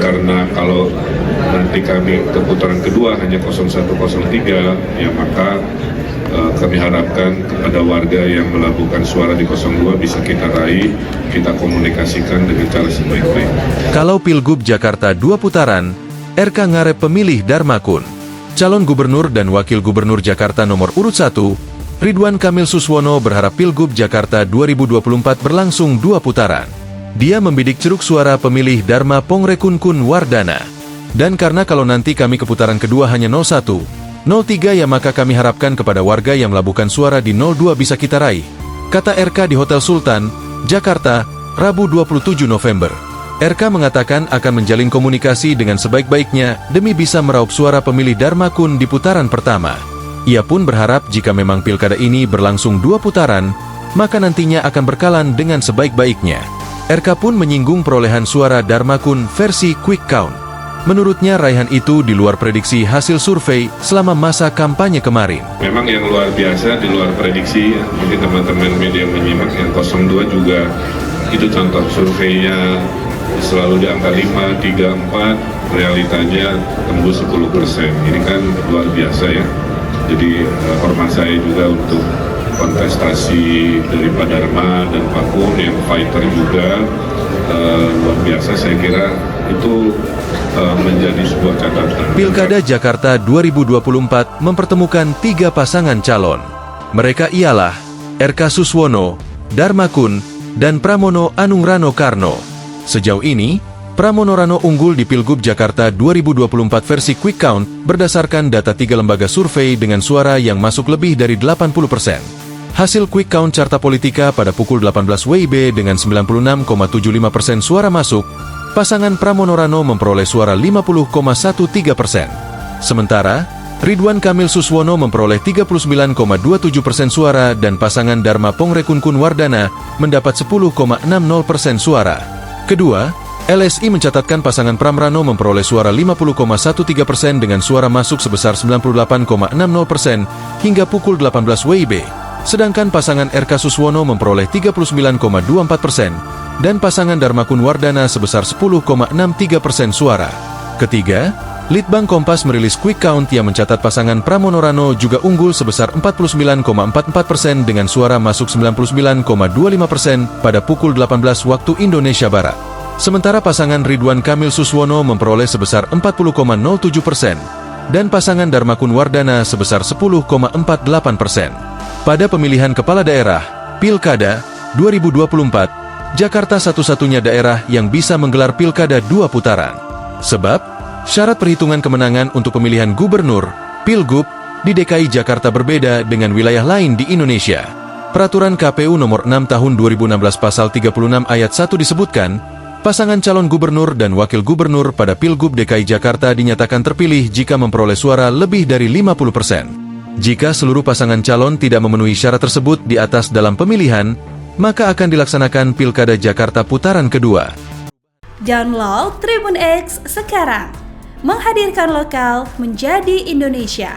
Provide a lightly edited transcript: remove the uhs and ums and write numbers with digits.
karena kalau nanti kami ke putaran kedua hanya 0103, ya maka kami harapkan kepada warga yang melabuhkan suara di 02 bisa kita raih, kita komunikasikan dengan cara sebaik-baiknya. Kalau Pilgub Jakarta 2 putaran, RK ngarep pemilih Darmakun. Calon Gubernur dan Wakil Gubernur Jakarta nomor urut 1, Ridwan Kamil Suswono berharap Pilgub Jakarta 2024 berlangsung 2 putaran. Dia membidik ceruk suara pemilih Dharma Pongrekunkun Wardana. Dan karena kalau nanti kami ke putaran kedua hanya 01, 03 ya maka kami harapkan kepada warga yang melabuhkan suara di 02 bisa kita raih. Kata RK di Hotel Sultan, Jakarta, Rabu 27 November. RK mengatakan akan menjalin komunikasi dengan sebaik-baiknya demi bisa meraup suara pemilih Darmakun di putaran pertama. Ia pun berharap jika memang pilkada ini berlangsung 2 putaran, maka nantinya akan berkalan dengan sebaik-baiknya. RK pun menyinggung perolehan suara Darmakun versi quick count. Menurutnya raihan itu di luar prediksi hasil survei selama masa kampanye kemarin. Memang yang luar biasa, di luar prediksi, mungkin teman-teman media menyimak, yang 02 juga itu contoh surveinya selalu di angka 5, 3, 4, realitanya tembus 10%. Ini kan luar biasa ya. Jadi hormat saya juga untuk kontestasi dari Pak Dharma dan Pak Kun yang fighter juga, luar biasa. Saya kira itu menjadi sebuah catatan. Pilkada Jakarta 2024 mempertemukan 3 pasangan calon. Mereka ialah RK Suswono, Darmakun, dan Pramono Anung Rano Karno. Sejauh ini, Pramono Rano unggul di Pilgub Jakarta 2024 versi quick count berdasarkan data 3 lembaga survei dengan suara yang masuk lebih dari 80%. Hasil quick count Carta Politika pada pukul 18 WIB dengan 96,75% suara masuk, pasangan Pramono Rano memperoleh suara 50,13%. Sementara, Ridwan Kamil Suswono memperoleh 39,27% suara dan pasangan Dharma Pongrekunkun Wardana mendapat 10,60% suara. Kedua, LSI mencatatkan pasangan Pram Rano memperoleh suara 50,13% dengan suara masuk sebesar 98,60% hingga pukul 18 WIB. Sedangkan pasangan RK Suswono memperoleh 39,24% dan pasangan Darmakun Wardana sebesar 10,63% suara. Ketiga, Litbang Kompas merilis quick count yang mencatat pasangan Pramono Rano juga unggul sebesar 49,44% dengan suara masuk 99,25% pada pukul 18 waktu Indonesia Barat. Sementara pasangan Ridwan Kamil Suswono memperoleh sebesar 40,07% dan pasangan Darmakun Wardana sebesar 10,48%. Pada pemilihan kepala daerah, Pilkada 2024, Jakarta satu-satunya daerah yang bisa menggelar Pilkada 2 putaran. Sebab, syarat perhitungan kemenangan untuk pemilihan gubernur, Pilgub, di DKI Jakarta berbeda dengan wilayah lain di Indonesia. Peraturan KPU nomor 6 tahun 2016 pasal 36 ayat 1 disebutkan, pasangan calon gubernur dan wakil gubernur pada Pilgub DKI Jakarta dinyatakan terpilih jika memperoleh suara lebih dari 50%. Jika seluruh pasangan calon tidak memenuhi syarat tersebut di atas dalam pemilihan, maka akan dilaksanakan Pilkada Jakarta putaran kedua. Download Tribun X sekarang, menghadirkan lokal menjadi Indonesia.